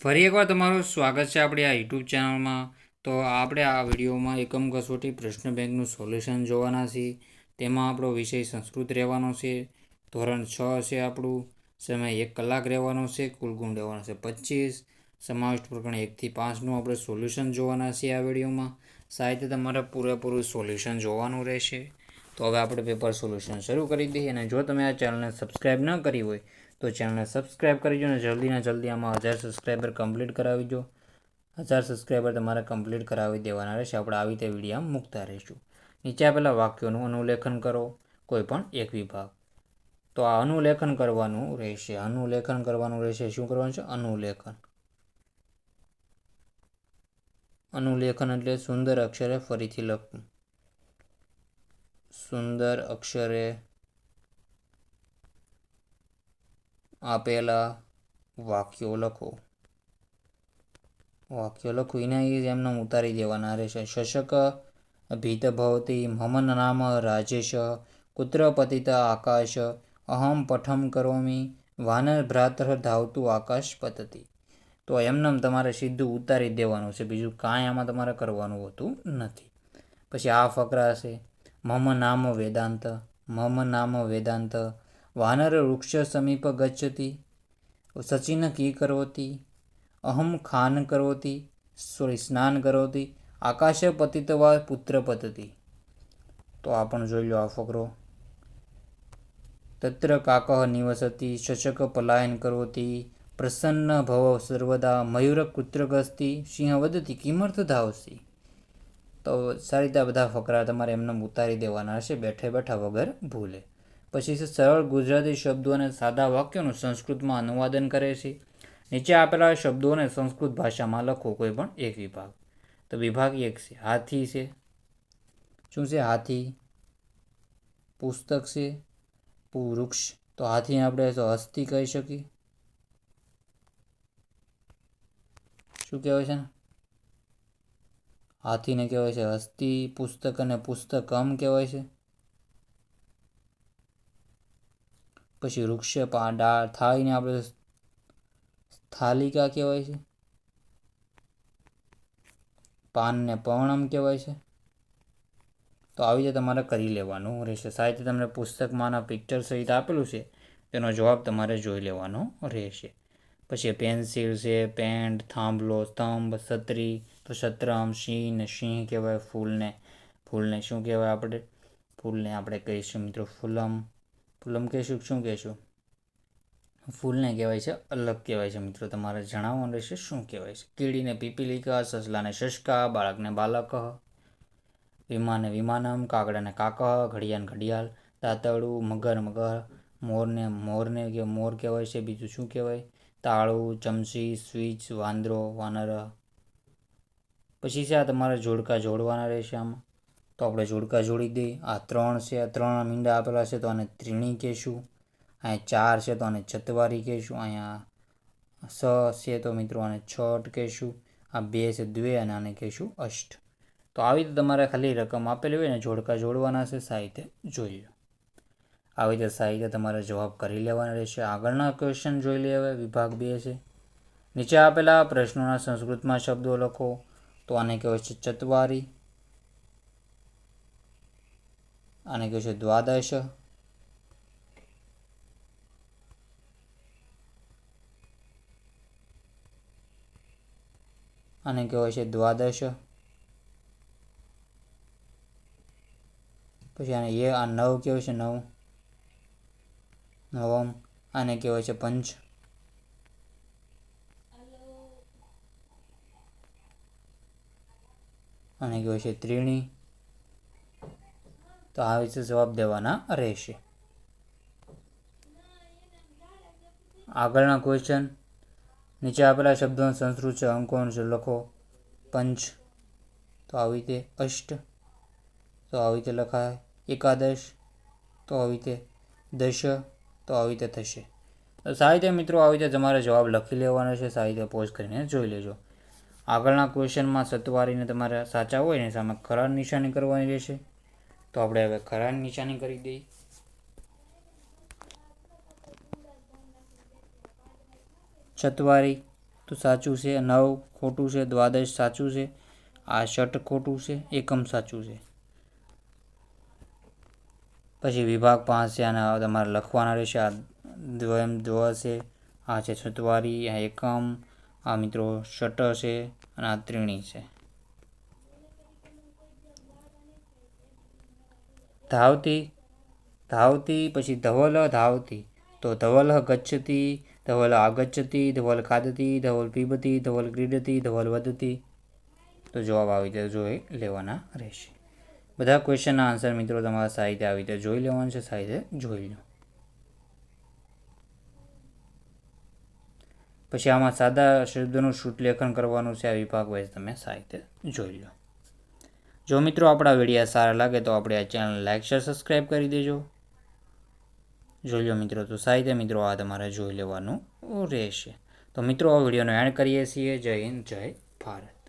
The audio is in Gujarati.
ફરી એકવાર તમારું સ્વાગત છે આપણી આ યુટ્યુબ ચેનલમાં. તો આપણે આ વિડીયોમાં એકમ કસોટી પ્રશ્ન બેંકનું સોલ્યુશન જોવાના છીએ. તેમાં આપણો વિષય સંસ્કૃત રહેવાનો છે. ધોરણ 6 છે આપણું. સમય 1 કલાક રહેવાનો છે. કુલ ગુણ રહેવાનો છે 25. સમાવિષ્ટ પ્રકરણ 1 થી 5નું આપણે સોલ્યુશન જોવાના છીએ આ વિડીયોમાં. સાહિત્ય તમારે પૂરેપૂરું સોલ્યુશન જોવાનું રહેશે. તો હવે આપણે પેપર સોલ્યુશન શરૂ કરી દઈએ. અને જો તમે આ ચેનલને સબસ્ક્રાઈબ ન કરી હોય તો ચેનલને સબસ્ક્રાઈબ કરી દો અને જલ્દીને જલ્દી આમાં 1000 સબસ્ક્રાઈબર કમ્પ્લીટ કરાવી દો. 1000 સબસ્ક્રાઈબર તમારે કમ્પ્લીટ કરાવી દેવાના રહેશે. આપણે આવી રીતે વિડીયો મૂકતા રહીશું. નીચે આપેલા વાક્યોનું અનુલેખન કરો, કોઈ પણ એક વિભાગ. તો આ અનુલેખન કરવાનું રહેશે. શું કરવાનું છે? અનુલેખન એટલે સુંદર અક્ષરે ફરીથી લખવું. સુંદર અક્ષરે આપેલા વાક્યો લખો. એને એમને ઉતારી દેવાના રહેશે. શશક ભીત ભવતી મમ નામ રાજેશ કુત્ર પતિત આકાશ અહમ પઠમ કરોમી વાનર ભ્રાતર ધાવતું આકાશ પતતી. તો એમનેમ તમારે સીધું ઉતારી દેવાનું છે. બીજું કાંઈ આમાં તમારે કરવાનું હોતું નથી. પછી આ ફકરા છે. મમ નામ વેદાંત વાનર વૃક્ષ સમીપ ગચ્છતિ સચિન કી કરોતી અહમ સ્નાન કરોતી આકાશ પતિત વા પુત્ર પતતી. તો આ પણ જોઈ લો આ ફકરો. તત્ર કાકઃ નિવસતી શશક પલાયન કરોતી પ્રસન્ન ભવ સર્વદા મયુર કુત્ર ગસ્તી સિંહ વદતી કિમર્થ ધાવસી. તો સારી રીતે બધા ફકરા તમારે એમને ઉતારી દેવાના હશે બેઠે બેઠા વગર ભૂલે. પછી છે સરળ ગુજરાતી શબ્દો અને સાદા વાક્યોનું સંસ્કૃતમાં અનુવાદન કરે છે. નીચે આપેલા શબ્દોને સંસ્કૃત ભાષામાં લખો, કોઈ પણ એક વિભાગ. તો વિભાગ 1 છે હાથી છે. શું છે? હાથી. પુસ્તક છે. વૃક્ષ. તો હાથીને આપણે હસ્તી કહી શકીએ. શું કહેવાય છે? હાથીને કહેવાય છે હસ્તી. પુસ્તક અને પુસ્તકમ કહેવાય છે. પછી વૃક્ષ થાળીને આપણે થાલિકા કહેવાય છે. પાનને પર્ણમ કહેવાય છે. તો આવી રીતે તમારે કરી લેવાનું રહેશે. સાહિત્ય તમને પુસ્તકમાંના પિક્ચર સહિત આપેલું છે, તેનો જવાબ તમારે જોઈ લેવાનો રહેશે. પછી પેન્સિલ છે, પેન્ટ, થાંભલો, સ્તંભ, છત્રી. તો છત્રમ. સિંહ કહેવાય. ફૂલને શું કહેવાય? ફૂલને આપણે કહીશું મિત્રો ફૂલમ. કહીશું. શું કહીશું? ફૂલને કહેવાય છે અલગ કહેવાય છે મિત્રો. તમારે જણાવવાનું રહેશે શું કહેવાય છે. કીડીને પીપીલિકા, સસલાને શશકા, બાળકને બાલક, વિમાનને વિમાનમ, કાગડાને કાકહ, ઘડિયાળને ઘડિયાળ, દાંતરડું મગર, મોરને મોર કહેવાય છે. બીજું શું કહેવાય? તાળું, ચમચી, સ્વિચ, વાનર. પછી છે આ તમારે જોડકા જોડવાના રહેશે આમાં. તો આપણે જોડકા જોડી દઈએ. આ 3 છે. આ 3 મીંડા આપેલા છે તો આને ત્રિણી કહેશું. અહીંયા 4 છે તો આને ચતવારી કહેશું. અહીંયા 6 છે તો મિત્રો આને છઠ કહેશું. આ 2 છે દ્વે અને આને કહેશું અષ્ટ. તો આવી રીતે તમારે ખાલી રકમ આપેલી હોય ને જોડકા જોડવાના છે. સાહિત્ય જોઈ લો. આવી રીતે સાહિત્ય તમારે જવાબ કરી લેવાના રહેશે. આગળના ક્વેશ્ચન જોઈ લે. હવે વિભાગ 2 છે. નીચે આપેલા પ્રશ્નોના સંસ્કૃતમાં શબ્દો લખો. તો આને કહેવાય છે ચતવારી. આને કહેવાય છે દ્વાદશ. આને કહેવાય છે દ્વાદશ. પછી આને આ 9 કહેવાય છે નવમ. આને કહેવાય છે પંચ. આને કહેવાય છે ત્રિણી. તો આવી રીતે જવાબ દેવાના રહેશે. આગળના ક્વેશ્ચન. નીચે આપેલા શબ્દોનો સંસ્કૃત છે અંકોનો છે લખો. પંચ તો આવી રીતે, અષ્ટ તો આવી રીતે લખાય, એકાદશ તો આવી રીતે, દશ તો આવી રીતે થશે. તો સાહિત્ય મિત્રો આવી રીતે તમારે જવાબ લખી લેવાનો છે. સાહિત્ય પોઝ કરીને જોઈ લેજો. આગળના ક્વેશ્ચનમાં સત્વારીને તમારે સાચા હોય ને સામે ખરાની નિશાની કરવાની રહેશે. તો આપણે હવે ખરાની નિશાની કરી દઈએ. ચતવારી તો તો સાચું છે, 9 ખોટું છે, દ્વાદશ સાચું છે, આ ષટ ખોટું છે, એકમ સાચું છે. પછી વિભાગ 5 છે, આના તમારે લખવાના રહેશે. આ દ્વયમ દ્વ છે, આ છે ચત્વારી, આ એકમ, આ મિત્રો ષટ છે અને આ ત્રીણી છે. ધાવતી ધાવતી પછી ધવલ ધાવતી, તો ધવલ ગચ્છતી, ધવલ આગચ્છતી, ધવલ ખાદતી, ધવલ પીબતી, ધવલ ક્રીડતી, ધવલ વધતી. તો જવાબ આવી રીતે જોઈ લેવાના રહેશે. બધા ક્વેશ્ચનના આન્સર મિત્રો તમારા સાહિત્ય આવી રીતે જોઈ લેવાનું છે. સાહિત્ય જોઈ લો. પછી આમાં સાદા શબ્દોનું શુદ્ધલેખન કરવાનું છે. આ વિભાગ વાઇઝ તમે સાહિત્ય જોઈ લો. જો મિત્રો આપણા વિડીયો સારા લાગે તો આપણે આ ચેનલ લાઈક શેર સબસ્ક્રાઈબ કરી દેજો. જોઈ લો મિત્રો. તો સાહિત્ય મિત્રો આ તમારે જોઈ લેવાનું રહેશે. તો મિત્રો આ વિડીયોનો એન્ડ કરીએ છીએ. જય હિન્દ, જય ભારત.